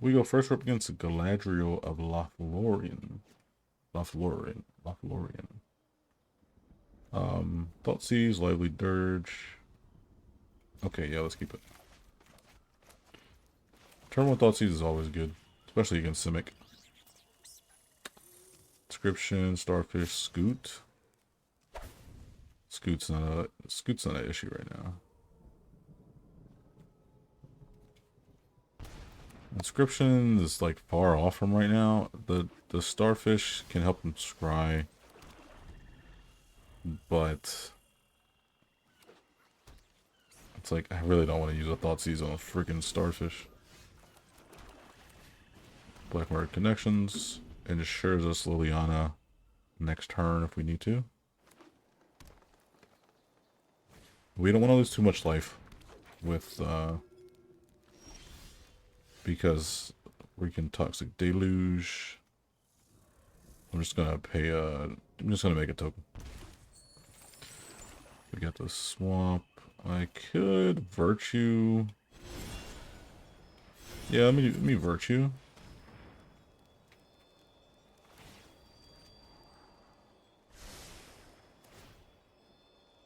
We go first up against Galadriel of Lothlorien. Lothlorien. Thoughtseize, Lively Dirge. Okay, yeah, let's keep it. Turn 1 Thoughtseize is always good, especially against Simic. Inscription, Starfish, Scoot. Scoot's not an issue right now. Inscription is like far off from right now. The Starfish can help him scry, but it's like I really don't want to use a Thoughtseize on a freaking Starfish. Black Market Connections ensures us Liliana next turn if we need to. We don't want to lose too much life with because we can Toxic Deluge. I'm just gonna pay I'm just gonna make a token. We got the swamp. I could Virtue. Yeah, let me Virtue.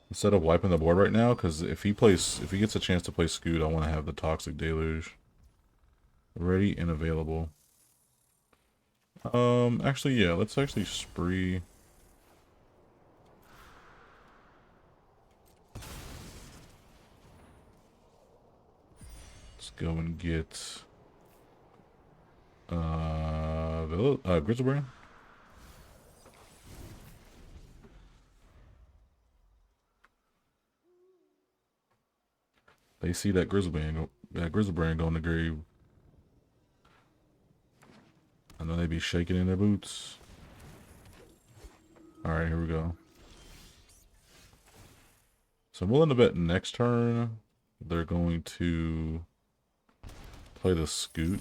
Instead of wiping the board right now, because if he gets a chance to play Scoot, I want to have the Toxic Deluge ready and available. Actually, yeah, let's actually spree. Let's go and get Grizzlebrand. They see that Grizzlebrand going to grave. I know they be shaking in their boots. Alright, here we go. So I'm willing to bet next turn they're going to play the Scoot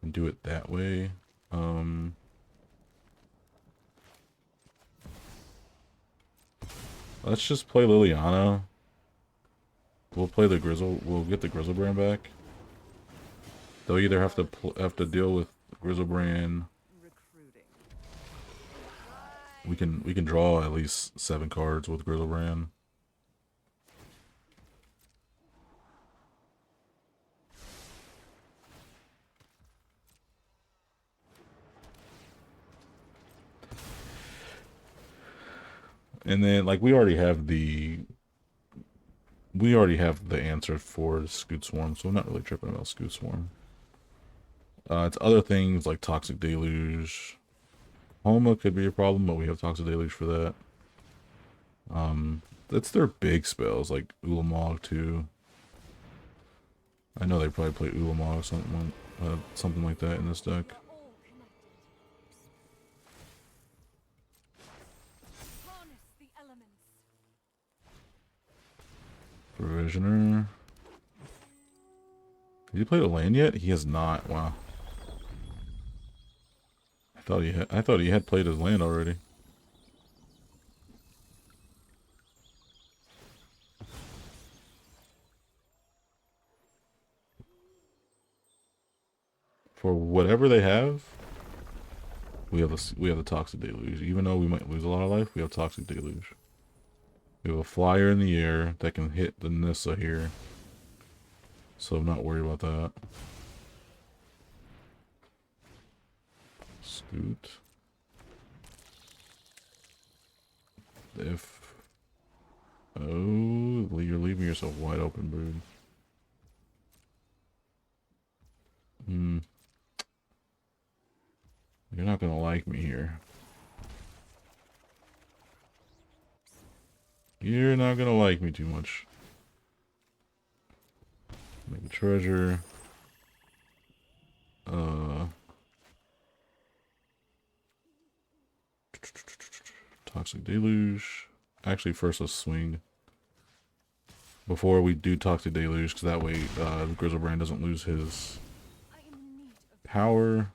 and do it that way. Let's just play Liliana. We'll play the We'll get the Grizzlebrand back. They'll either have to deal with Grizzlebrand. We can draw at least 7 cards with Grizzlebrand. And then like we already have the answer for Scoot Swarm, so I'm not really tripping about Scoot Swarm. It's other things like Toxic Deluge. Homa could be a problem, but we have Toxic Deluge for that. That's their big spells, like Ulamog too. I know they probably play Ulamog, something like that in this deck. Provisioner. Did he play the land yet? He has not. Wow. I thought he had played his land already. For whatever they have, we have the Toxic Deluge. Even though we might lose a lot of life, we have Toxic Deluge. We have a flyer in the air that can hit the Nissa here. So I'm not worried about that. Scoot. Oh, you're leaving yourself wide open, Brood. You're not gonna like me here. You're not gonna like me too much. Make a treasure. Toxic Deluge. Actually, first let's swing. Before we do Toxic Deluge, because that way Grizzlebrand doesn't lose his power.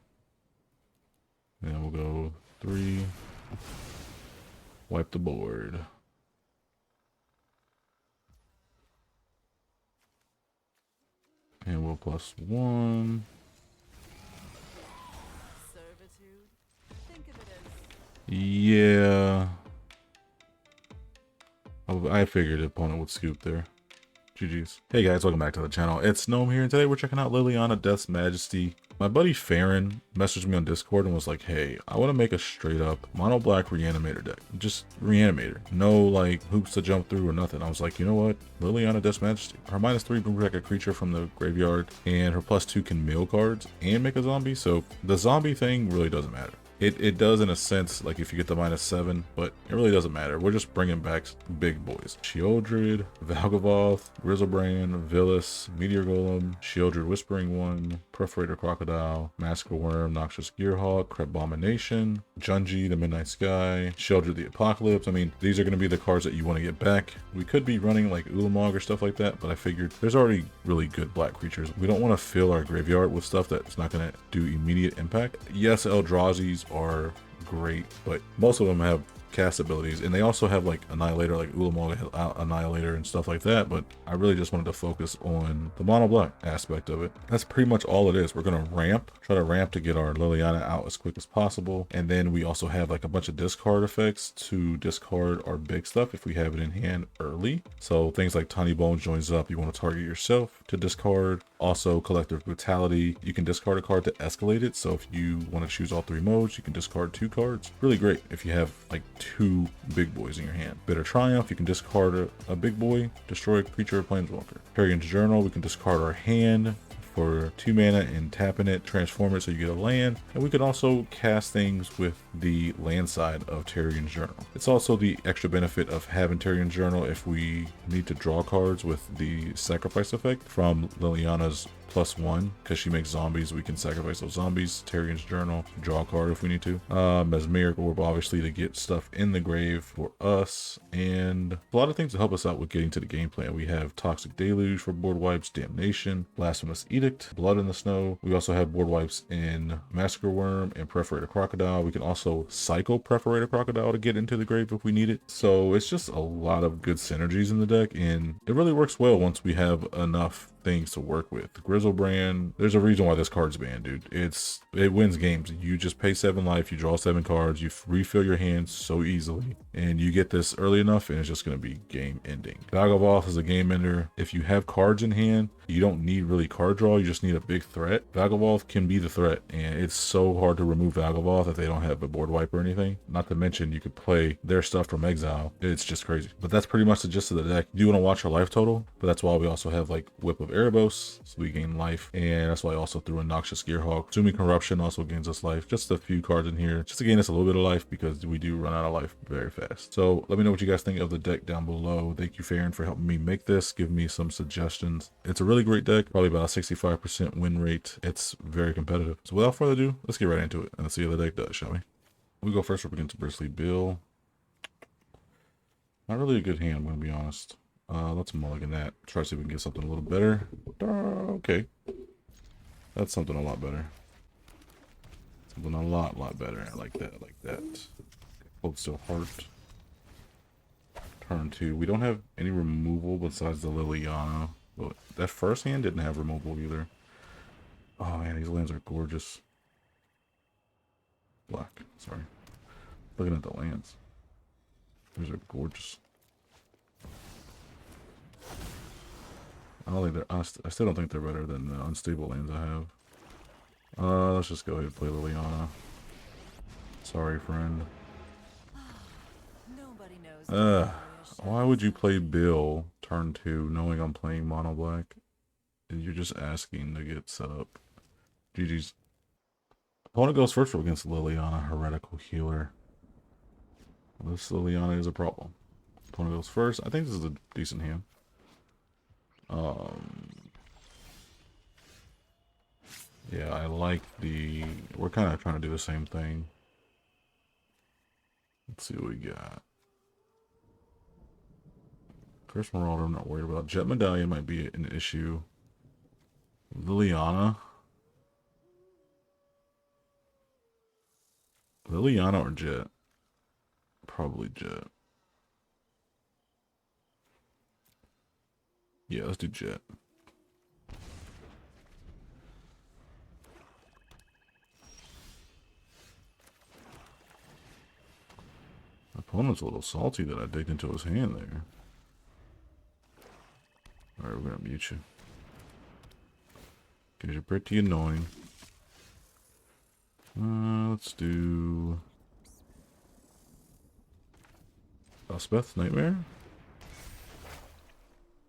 And we'll go 3. Wipe the board. And we'll +1. Yeah. I figured the opponent would scoop there. GG's. Hey guys, welcome back to the channel. It's Gnome here, and today we're checking out Liliana Death's Majesty. My buddy Farron messaged me on Discord and was like, hey, I want to make a straight up mono black Reanimator deck. Just Reanimator. No like hoops to jump through or nothing. I was like, you know what? Liliana Death's Majesty. Her -3 can protect a creature from the graveyard, and her +2 can mill cards and make a zombie. So the zombie thing really doesn't matter. It does in a sense, like if you get the -7, but it really doesn't matter. We're just bringing back big boys. Sheoldred, Valgavoth, Grizzlebrand, Villas, Meteor Golem, Sheoldred Whispering One, Perforator Crocodile, Massacre Worm, Noxious Gearhawk, Crebomination, Junji, the Midnight Sky, Sheoldred the Apocalypse. I mean, these are going to be the cards that you want to get back. We could be running like Ulamog or stuff like that, but I figured there's already really good black creatures. We don't want to fill our graveyard with stuff that's not going to do immediate impact. Yes, Eldrazi's are great, but most of them have cast abilities, and they also have like Annihilator, like Ulamog Annihilator and stuff like that, but I really just wanted to focus on the mono black aspect of it. That's pretty much all it is. We're gonna try to ramp to get our Liliana out as quick as possible, and then we also have like a bunch of discard effects to discard our big stuff if we have it in hand early. So things like Tiny Bones joins up, you want to target yourself to discard. Also Collective Brutality, you can discard a card to escalate it, so if you want to choose all 3 modes, you can discard 2 cards. Really great if you have like 2 big boys in your hand. Bitter Triumph, you can discard a big boy, destroy a creature or planeswalker. Tarian's Journal, we can discard our hand for 2 mana and tapping it, transform it so you get a land. And we can also cast things with the land side of Tarian's Journal. It's also the extra benefit of having Tarian's Journal if we need to draw cards with the sacrifice effect from Liliana's +1, because she makes zombies. We can sacrifice those zombies. Tarian's Journal, draw a card if we need to. Mesmeric Orb, obviously, to get stuff in the grave for us, and a lot of things to help us out with getting to the game plan. We have Toxic Deluge for board wipes, Damnation, Blasphemous Edict, Blood in the Snow. We also have board wipes in Massacre Worm and Perforator Crocodile. We can also cycle Perforator Crocodile to get into the grave if we need it. So it's just a lot of good synergies in the deck, and it really works well once we have enough things to work with. Grizzlebrand, there's a reason why this card's banned, dude. It wins games. You just pay 7 life, you draw 7 cards, you refill your hand so easily, and you get this early enough, and it's just going to be game ending. Valgavoth is a game ender. If you have cards in hand, you don't need really card draw, you just need a big threat. Valgavoth can be the threat, and it's so hard to remove Valgavoth if they don't have a board wipe or anything. Not to mention, you could play their stuff from exile. It's just crazy. But that's pretty much the gist of the deck. You do want to watch our life total, but that's why we also have like Whip of Erebos, so we gain life, and that's why I also threw in Noxious Gearhawk. Assuming Corruption also gains us life. Just a few cards in here, just to gain us a little bit of life, because we do run out of life very fast. So let me know what you guys think of the deck down below. Thank you, Farron, for helping me make this. Give me some suggestions. It's a really great deck, probably about a 65% win rate. It's very competitive. So without further ado, let's get right into it and let's see how the deck does, shall we? We go first up against Bristly Bill. Not really a good hand, I'm going to be honest. Let's mulligan that. Try to see if we can get something a little better. Okay. That's something a lot better. Something a lot better. I like that, I like that. Hold Still Heart. Turn 2. We don't have any removal besides the Liliana. But that first hand didn't have removal either. Oh man, these lands are gorgeous. Black, sorry. Looking at the lands. These are gorgeous. I don't think they're. I still don't think they're better than the unstable lands I have. Let's just go ahead and play Liliana. Sorry, friend. Why would you play Bill turn 2 knowing I'm playing mono black? You're just asking to get set up. GG's. Opponent goes first against Liliana, Heretical Healer. This Liliana is a problem. Opponent goes first. I think this is a decent hand. Yeah, I like the... We're kind of trying to do the same thing. Let's see what we got. Curse Marauder, I'm not worried about. Jet Medallion might be an issue. Liliana. Liliana or Jet? Probably Jet. Yeah, let's do Jet. Opponent's a little salty that I digged into his hand there. Alright, we're gonna mute you. Because you're pretty annoying. Let's do... Elspeth's Nightmare.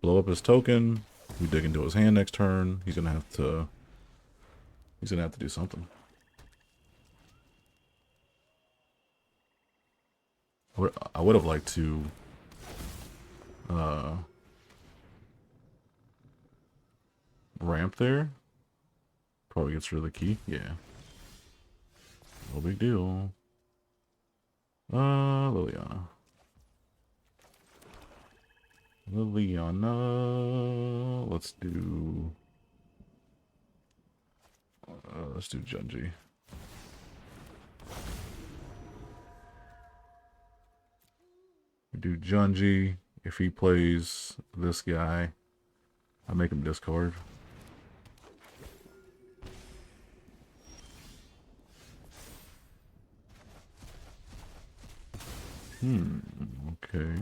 Blow up his token. We dig into his hand next turn. He's gonna have to do something. I would have liked to ramp there. Probably gets rid of the key. Yeah. No big deal. Liliana. Let's do Junji. We do Junji. If he plays this guy, I make him discard. Okay.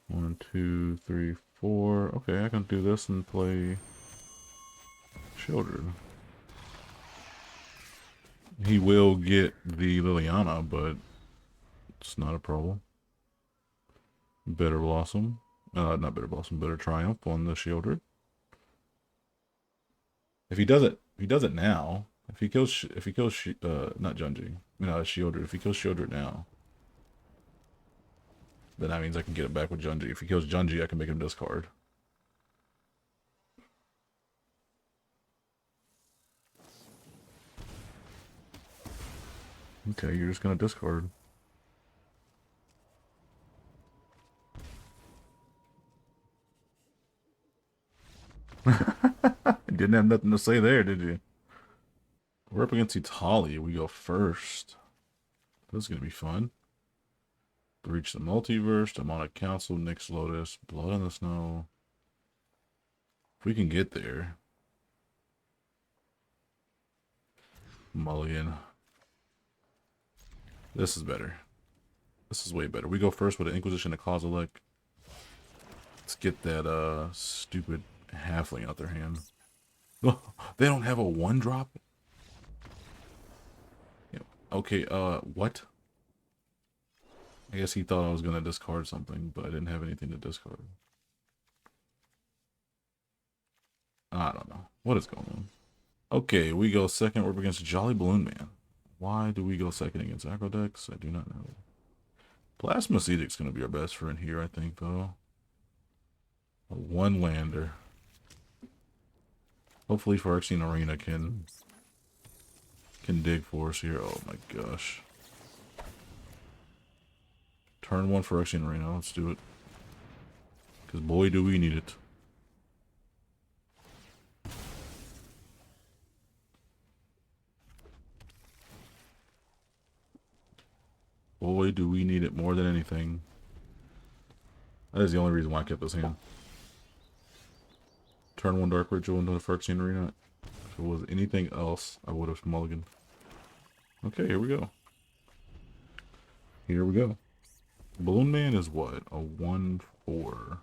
1, 2, 3, 4. Okay, I can do this and play Children. He will get the Liliana, but it's not a problem. Bitter Blossom. Not Bitter Blossom, Bitter Triumph on the Shielder. If he does it now, if he kills not Junji, Shielder, if he kills Shielder now, then that means I can get it back with Junji. If he kills Junji, I can make him discard. Okay, you're just gonna discard. Didn't have nothing to say there, did you? We're up against Italy. We go first. This is gonna be fun. Breach the Multiverse, Demonic Council, Nyx Lotus, Blood on the Snow. If we can get there. Mulligan. This is better. This is way better. We go first with an Inquisition of Kozilek. Let's get that stupid halfling out their hand. Oh, they don't have a 1-drop? Okay, what? I guess he thought I was gonna discard something, but I didn't have anything to discard. I don't know. What is going on? Okay, we go second. We're up against Jolly Balloon Man. Why do we go second against Aggro decks? I do not know. Plasmus Edict's gonna be our best friend here, I think, though. A 1-lander. Hopefully Phyrexian Arena can dig for us here. Oh my gosh. Turn 1 Phyrexian Arena. Let's do it. Because boy do we need it. Boy do we need it more than anything. That is the only reason why I kept this hand. Turn 1 Dark Ritual into the Phyrexian Arena. If it was anything else, I would have mulliganed. Okay, here we go. Here we go. Balloon Man is what? A 1/4.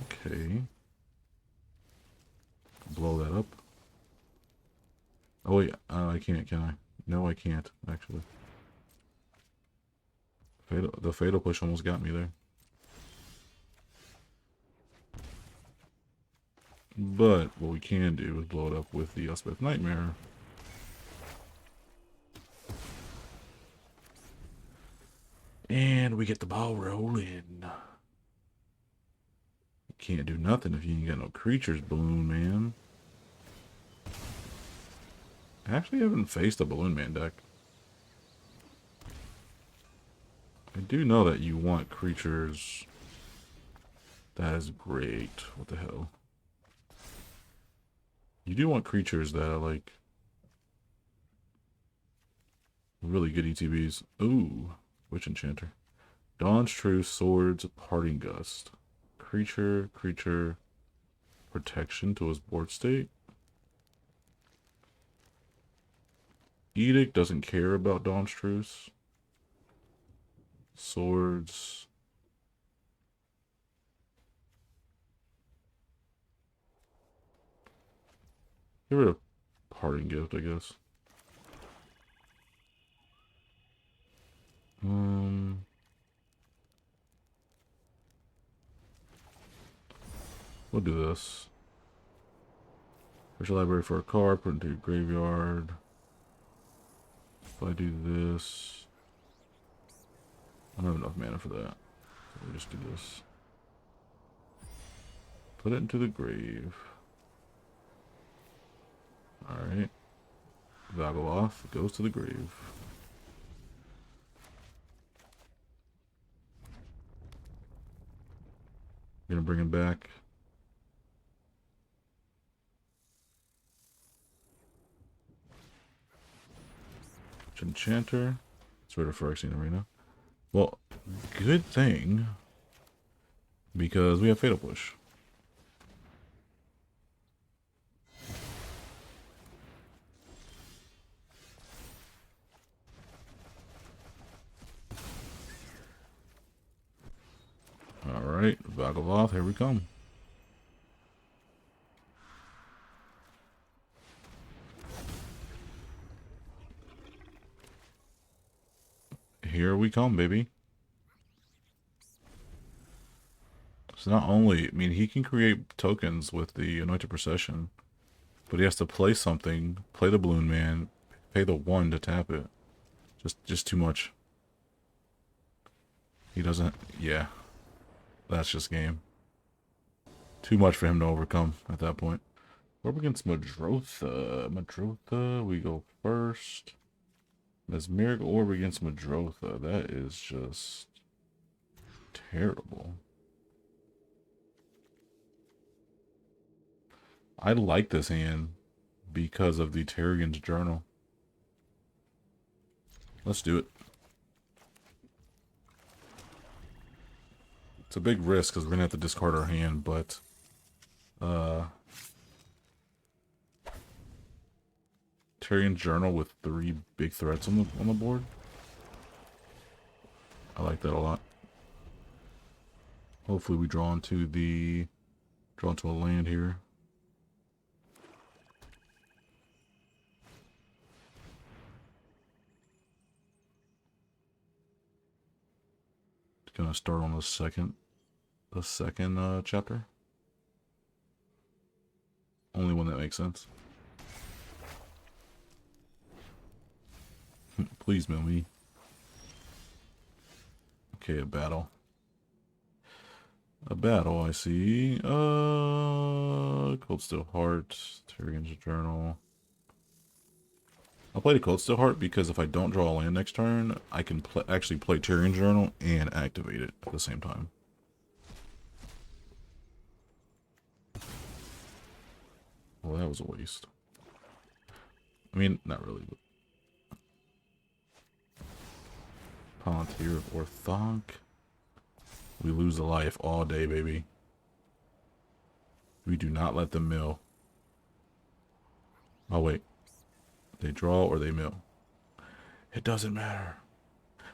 Okay. Blow that up. Oh wait, I can't, can I? No, I can't, actually. The Fatal Push almost got me there. But what we can do is blow it up with the Elspeth Nightmare. And we get the ball rolling. You can't do nothing if you ain't got no creatures, Balloon Man. I actually haven't faced a Balloon Man deck. I do know that you want creatures. That is great. What the hell? You do want creatures that are like really good ETBs. Ooh, Witch Enchanter. Dawn's Truth, Swords, Parting Gust. Creature, protection to his board state. Edict doesn't care about Dawn's Truce. Swords. Get rid of Parting Gift, I guess. We'll do this. Search your library for a card, put it into your graveyard. If I do this, I don't have enough mana for that. So we'll just do this. Put it into the grave. Alright. Vageloth goes to the grave. Gonna bring him back. Enchanter. It's rid of Phyrexian Arena. Well, good thing. Because we have Fatal Push. Alright, Vageloth, here we come. Here we come, baby. So not only, I mean, he can create tokens with the Anointed Procession, but he has to play something, play the Balloon Man, pay the 1 to tap it. Just too much. He doesn't, yeah. That's just game. Too much for him to overcome at that point. We're up against Madrotha. Madrotha, we go first. Mesmeric Orb against Madrotha. That is just terrible. I like this hand because of the Terrigan's Journal. Let's do it. It's a big risk because we're going to have to discard our hand, but Terrigan's Journal with 3 big threats on the board. I like that a lot. Hopefully we draw into a land here. Gonna start on the second chapter. Only one that makes sense. Please mill me. Okay, a battle. A battle, I see. Cold Steel Heart, Terrigan's Journal. I'll play the Cold Steel Heart because if I don't draw a land next turn, I can actually play Terrigan's Journal and activate it at the same time. Well, that was a waste. I mean, not really, but... Palantir of Orthonk. We lose a life all day, baby. We do not let them mill. Oh, wait. They draw or they mill. It doesn't matter.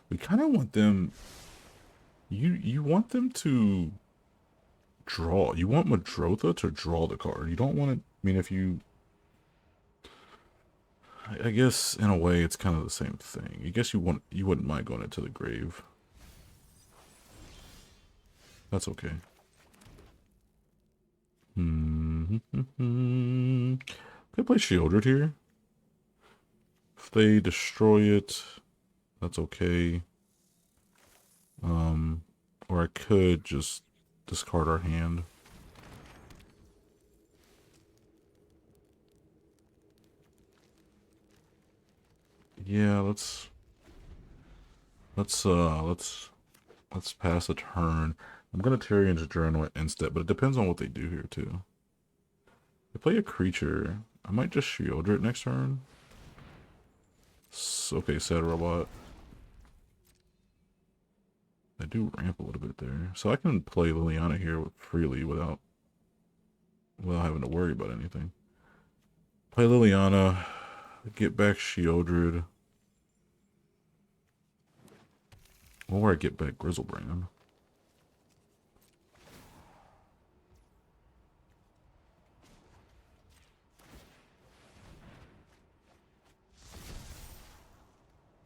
We kind of want them... You want them to draw. You want Madrotha to draw the card. You don't want it... I mean, if you... I guess, in a way, it's kind of the same thing. I guess you wouldn't mind going into the grave. That's okay. Could I play Shieldred here? If they destroy it, that's okay. Or I could just discard our hand. Yeah, let's pass a turn. I'm gonna Terrigan's Journal instead, but it depends on what they do here too. If they play a creature, I might just Shieldred next turn. Okay, sad robot. I do ramp a little bit there, so I can play Liliana here freely without having to worry about anything. Play Liliana. Get back Sheoldred. Or I get back Grizzlebrand.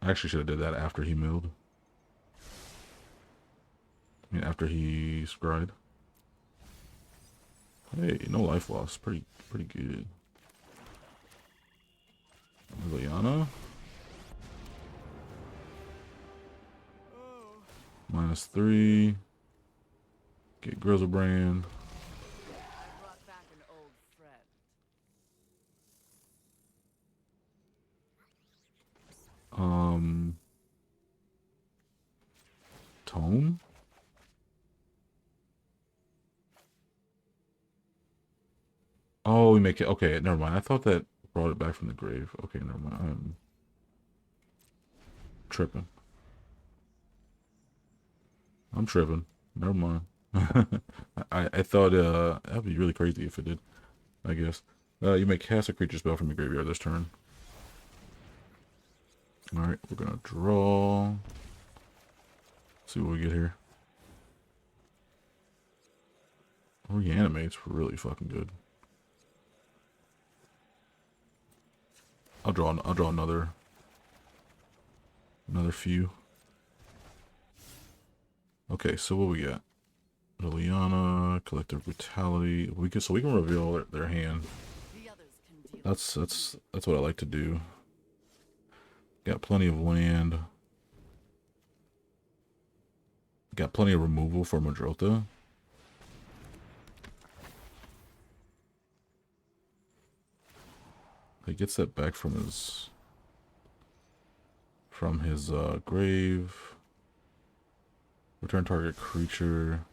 I actually should have did that after he milled. I mean, after he scryed. Hey, no life loss. Pretty good. Liliana. -3. Get Grizzlebrand. Tome? Oh, we make it. Okay, never mind. I thought that brought it back from the grave. Okay, never mind. I'm tripping. I'm tripping. Never mind. I thought that'd be really crazy if it did. I guess. You may cast a creature spell from your graveyard this turn. Alright, we're gonna draw. See what we get here. Reanimate's really fucking good. I'll draw another few. Okay, so what we got? Liliana, Collective Brutality. We can reveal their hand. That's what I like to do. Got plenty of land. Got plenty of removal for Madrota. He gets that back from his grave. Return target creature.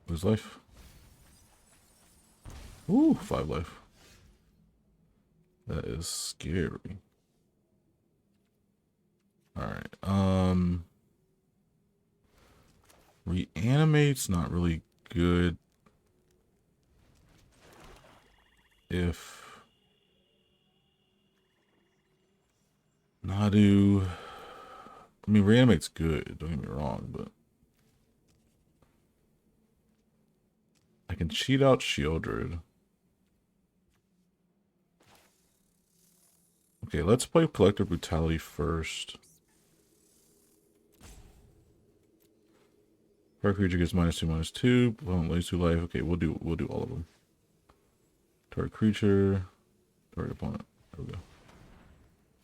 Lose life. Ooh, 5 life. That is scary. Alright, Reanimate's not really good if Nadu. I mean, Reanimate's good, don't get me wrong, but I can cheat out Sheoldred. Okay, let's play Collective Brutality first. Our creature gets -2/-2. Lays 2 life. Okay, we'll do all of them. Target creature. Target opponent. There we go.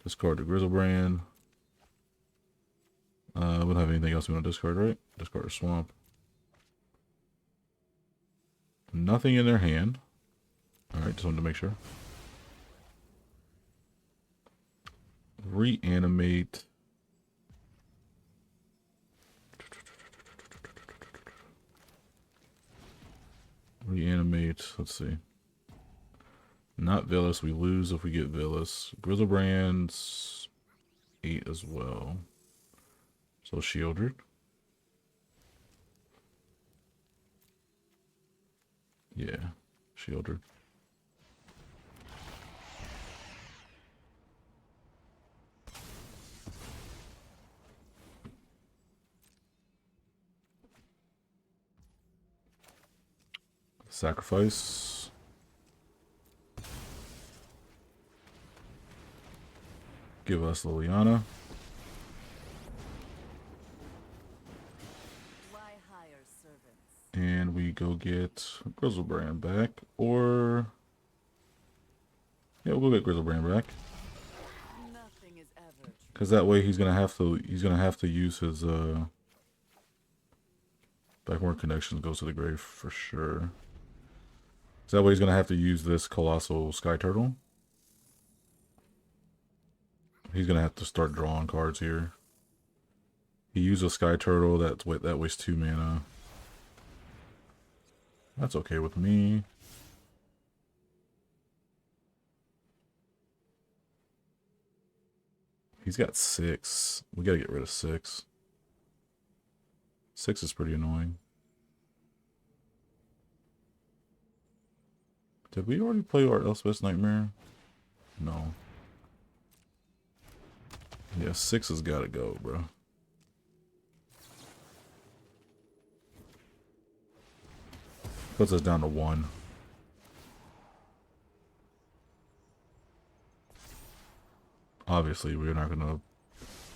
Discard the Grizzlebrand. We don't have anything else we want to discard, right? Discard a swamp. Nothing in their hand. Alright, just wanted to make sure. Reanimate. Reanimate. Let's see. Not Villas. We lose if we get Villas. Grizzlebrand's 8 as well. So Sheoldred. Yeah, Sheoldred. Sacrifice. Give us Liliana. And we go get Grizzlebrand back, or yeah, we'll go get Grizzlebrand back. Because that way he's gonna have to use his backward connections goes to the grave for sure. So that way he's gonna have to use this Colossal Sky Turtle. He's gonna have to start drawing cards here. He used a Sky Turtle that wastes 2 mana. That's okay with me. He's got 6. We gotta get rid of 6. 6 is pretty annoying. Did we already play our Elspeth's Nightmare? No. Yeah, 6 has got to go, bro. Puts us down to 1. Obviously, we're not gonna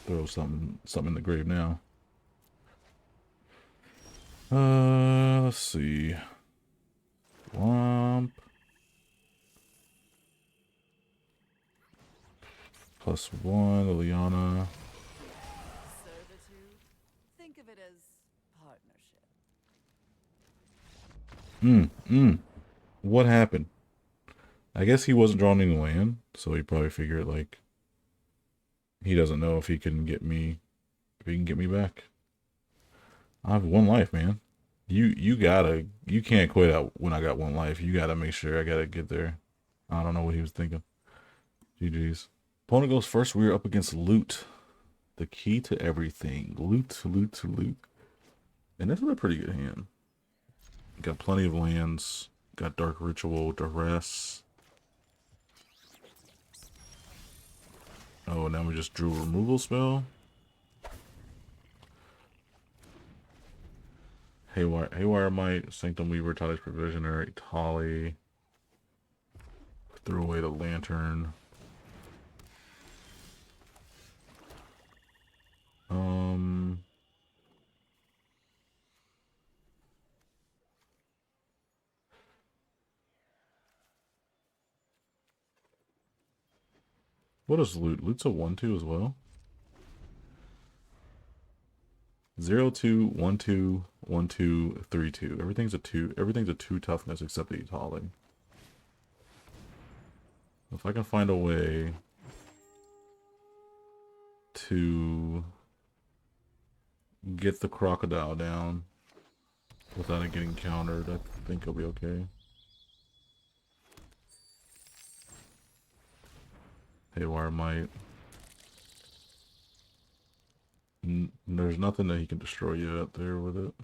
throw something in the grave now. Let's see. Womp. +1, Liliana. Servitude. Think of it as partnership. What happened? I guess he wasn't drawing any land, so he probably figured, like, he doesn't know if he can get me, back. I have 1 life, man. You can't quit out when I got 1 life. You gotta make sure I gotta get there. I don't know what he was thinking. GG's. Opponent goes first. We're up against Loot. The key to everything. Loot. And this is a pretty good hand. Got plenty of lands. Got Dark Ritual, Duress. Oh, now we just drew a removal spell. Haywire Might, Sanctum Weaver, Tali's Provisioner, Tali. Threw away the Lantern. What is Loot? Loot's a 1/2 as well. 0/2, 1/2, 1/2, 3/2. Everything's a 2. Everything's a 2 toughness except the Tali. If I can find a way to get the crocodile down without it getting countered, I think it'll be okay. Haywire Might. There's nothing that he can destroy you out there with it.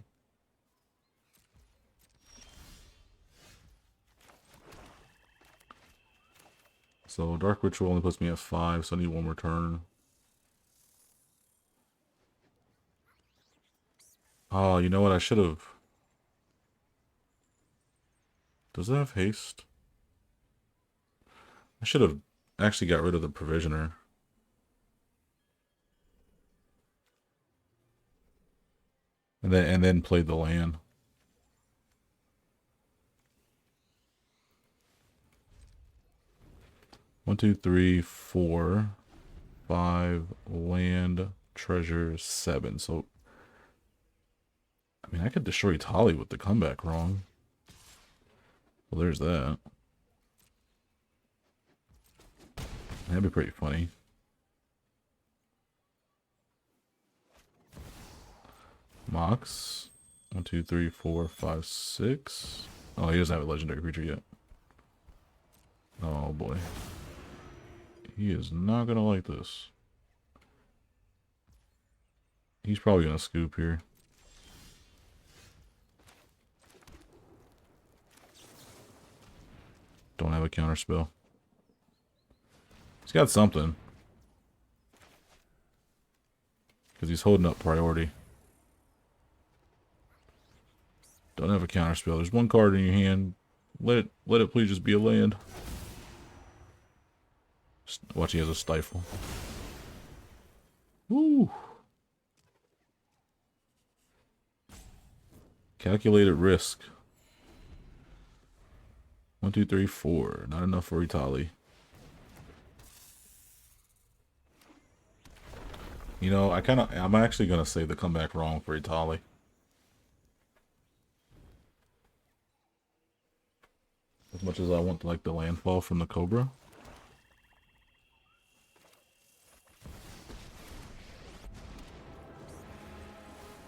So Dark Ritual only puts me at 5, so I need 1 more turn. Oh, you know what? I should have. Does it have haste? I should have actually got rid of the Provisioner. And then played the land. One, 2, 3, 4, 5, land, treasure, 7. So, I mean, I could destroy Tali with the comeback wrong. Well, there's that. That'd be pretty funny. Mox. 1, 2, 3, 4, 5, 6. Oh, he doesn't have a legendary creature yet. Oh boy. He is not gonna like this. He's probably gonna scoop here. Don't have a counter spell. He's got something. Because he's holding up priority. Don't have a counter spell. There's 1 card in your hand. Let it please just be a land. Watch, he has a stifle. Woo! Calculated risk. 1, 2, 3, 4. Not enough for Itali. You know, I'm actually gonna say the comeback wrong for Itali. As much as I want like the landfall from the Cobra.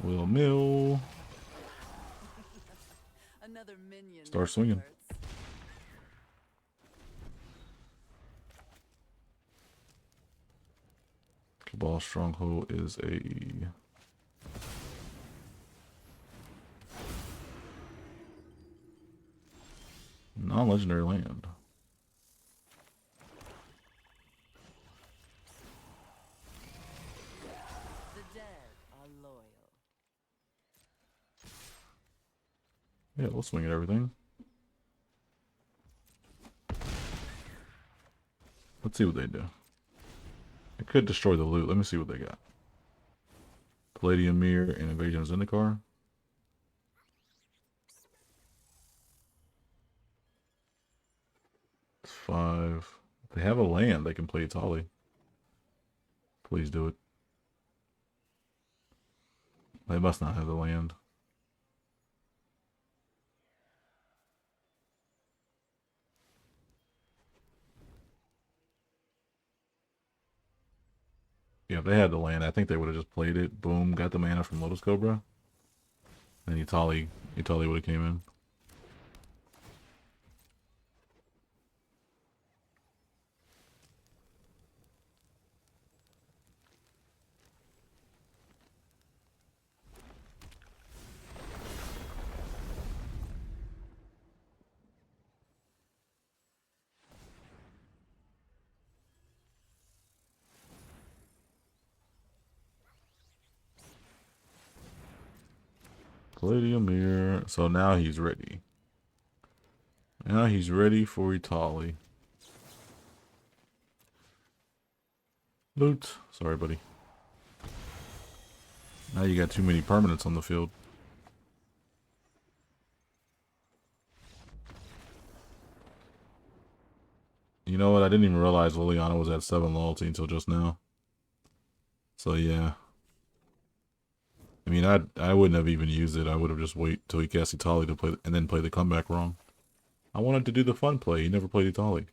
Will mill. Another minion. Start swinging. Cabal Stronghold is a Non-legendary land. The dead are loyal. Yeah, we'll swing at everything. Let's see what they do. It could destroy the loot. Let me see what they got. Palladium Mirror and Invasion of Zendikar. It's 5. If they have a land, they can play Itali. Please do it. They must not have the land. Yeah, if they had the land, I think they would have just played it. Boom, got the mana from Lotus Cobra. And Itali would have came in. Palladium Mirror. So now he's ready. Now he's ready for Itali. Loot. Sorry, buddy. Now you got too many permanents on the field. You know what? I didn't even realize Liliana was at 7 loyalty until just now. So yeah. I mean, I wouldn't have even used it. I would have just wait till he cast Itali to play and then play the comeback wrong. I wanted to do the fun play. He never played Itali.